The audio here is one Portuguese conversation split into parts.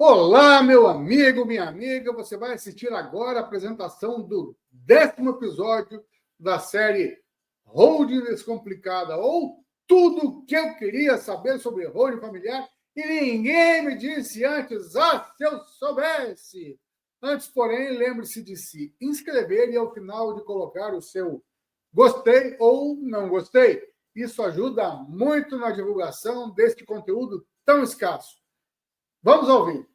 Olá, meu amigo, minha amiga. Você vai assistir agora a apresentação do 10º episódio da série Holding Descomplicada, ou tudo o que eu queria saber sobre holding familiar e ninguém me disse antes. Se eu soubesse! Antes, porém, lembre-se de se inscrever e, ao final, de colocar o seu gostei ou não gostei. Isso ajuda muito na divulgação deste conteúdo tão escasso. Vamos ouvir.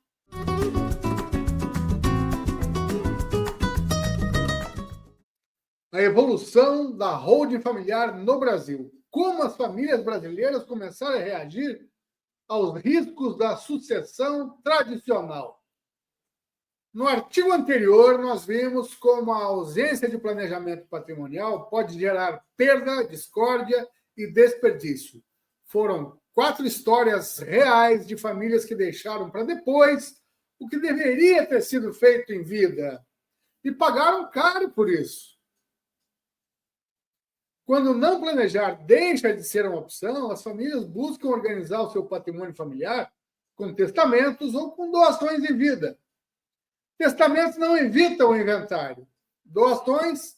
A evolução da holding familiar no Brasil. Como as famílias brasileiras começaram a reagir aos riscos da sucessão tradicional. No artigo anterior, nós vimos como a ausência de planejamento patrimonial pode gerar perda, discórdia e desperdício. Foram 4 histórias reais de famílias que deixaram para depois o que deveria ter sido feito em vida e pagaram caro por isso. Quando não planejar deixa de ser uma opção, as famílias buscam organizar o seu patrimônio familiar com testamentos ou com doações em vida. Testamentos não evitam o inventário. Doações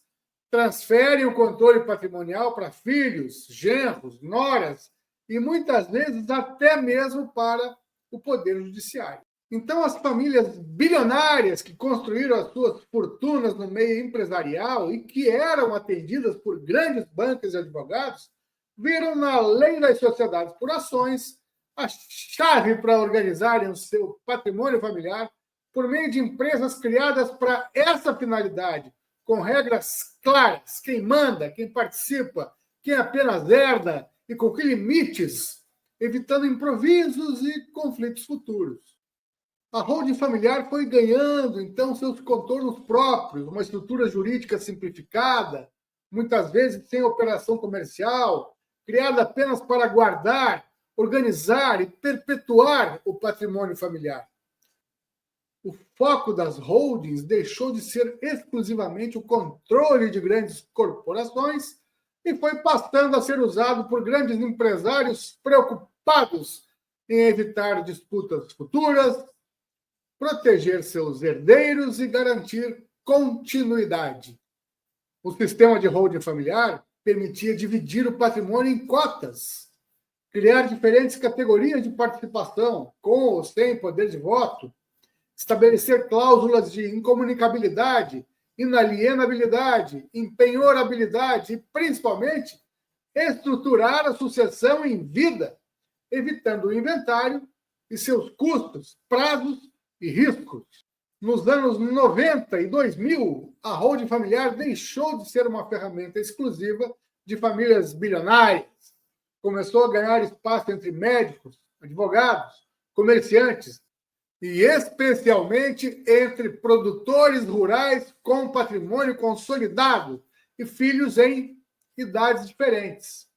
transferem o controle patrimonial para filhos, genros, noras e muitas vezes até mesmo para o Poder Judiciário. Então, as famílias bilionárias que construíram as suas fortunas no meio empresarial e que eram atendidas por grandes bancos e advogados, viram na lei das sociedades por ações a chave para organizarem o seu patrimônio familiar por meio de empresas criadas para essa finalidade, com regras claras, quem manda, quem participa, quem apenas herda e com que limites, evitando improvisos e conflitos futuros. A holding familiar foi ganhando, então, seus contornos próprios, uma estrutura jurídica simplificada, muitas vezes sem operação comercial, criada apenas para guardar, organizar e perpetuar o patrimônio familiar. O foco das holdings deixou de ser exclusivamente o controle de grandes corporações e foi passando a ser usado por grandes empresários preocupados em evitar disputas futuras, proteger seus herdeiros e garantir continuidade. O sistema de holding familiar permitia dividir o patrimônio em cotas, criar diferentes categorias de participação, com ou sem poder de voto, estabelecer cláusulas de incomunicabilidade, inalienabilidade, empenhorabilidade e, principalmente, estruturar a sucessão em vida, evitando o inventário e seus custos, prazos e riscos. Nos anos 90 e 2000, a holding familiar deixou de ser uma ferramenta exclusiva de famílias bilionárias. Começou a ganhar espaço entre médicos, advogados, comerciantes e, especialmente, entre produtores rurais com patrimônio consolidado e filhos em idades diferentes.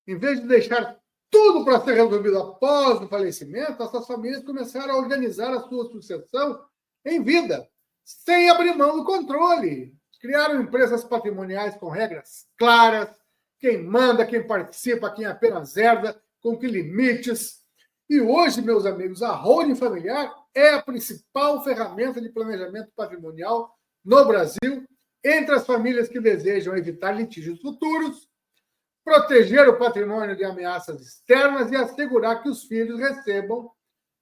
Em vez de deixar tudo para ser resolvido após o falecimento, essas famílias começaram a organizar a sua sucessão em vida, sem abrir mão do controle. Criaram empresas patrimoniais com regras claras, quem manda, quem participa, quem apenas herda, com que limites. E hoje, meus amigos, a holding familiar é a principal ferramenta de planejamento patrimonial no Brasil, entre as famílias que desejam evitar litígios futuros, proteger o patrimônio de ameaças externas e assegurar que os filhos recebam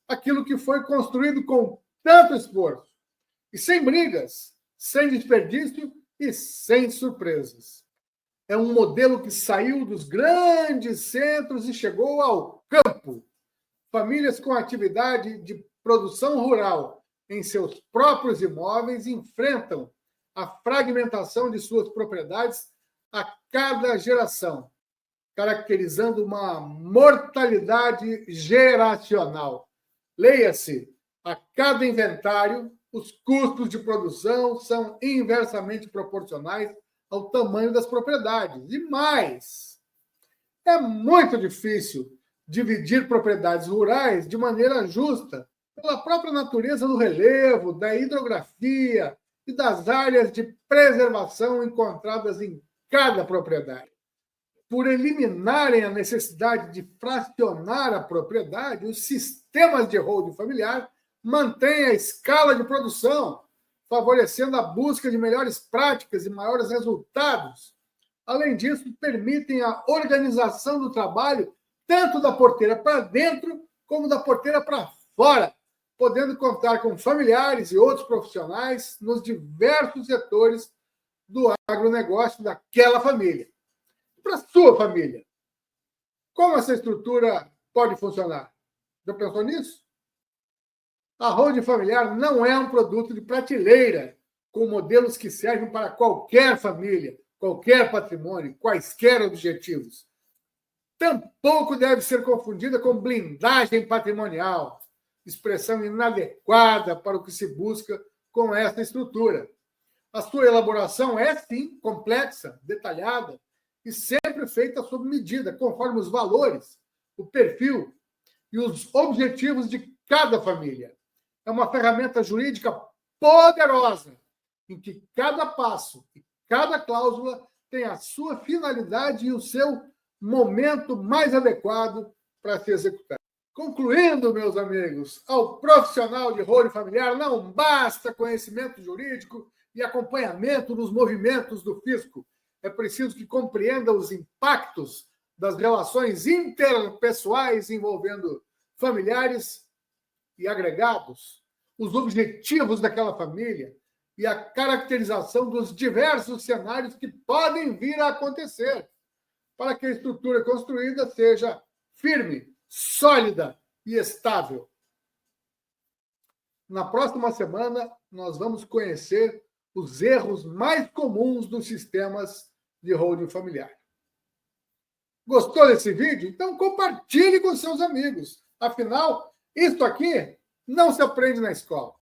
aquilo que foi construído com tanto esforço, e sem brigas, sem desperdício e sem surpresas. É um modelo que saiu dos grandes centros e chegou ao campo. Famílias com atividade de produção rural em seus próprios imóveis enfrentam a fragmentação de suas propriedades a cada geração, caracterizando uma mortalidade geracional. Leia-se, a cada inventário, os custos de produção são inversamente proporcionais ao tamanho das propriedades. E mais, é muito difícil dividir propriedades rurais de maneira justa, pela própria natureza do relevo, da hidrografia e das áreas de preservação encontradas em cada propriedade. Por eliminarem a necessidade de fracionar a propriedade, os sistemas de holding familiar mantém a escala de produção, favorecendo a busca de melhores práticas e maiores resultados. Além disso, permitem a organização do trabalho tanto da porteira para dentro como da porteira para fora, podendo contar com familiares e outros profissionais nos diversos setores do agronegócio daquela família. Para a sua família, como essa estrutura pode funcionar? Já pensou nisso? A holding familiar não é um produto de prateleira, com modelos que servem para qualquer família, qualquer patrimônio, quaisquer objetivos. Tampouco deve ser confundida com blindagem patrimonial, expressão inadequada para o que se busca com essa estrutura. A sua elaboração é, sim, complexa, detalhada e sempre feita sob medida, conforme os valores, o perfil e os objetivos de cada família. É uma ferramenta jurídica poderosa, em que cada passo e cada cláusula tem a sua finalidade e o seu momento mais adequado para se executar. Concluindo, meus amigos, ao profissional de holding familiar não basta conhecimento jurídico e acompanhamento nos movimentos do fisco. É preciso que compreenda os impactos das relações interpessoais envolvendo familiares e agregados, os objetivos daquela família e a caracterização dos diversos cenários que podem vir a acontecer, para que a estrutura construída seja firme, sólida e estável. Na próxima semana, nós vamos conhecer os erros mais comuns dos sistemas de holding familiar. Gostou desse vídeo? Então compartilhe com seus amigos. Afinal, isso aqui não se aprende na escola.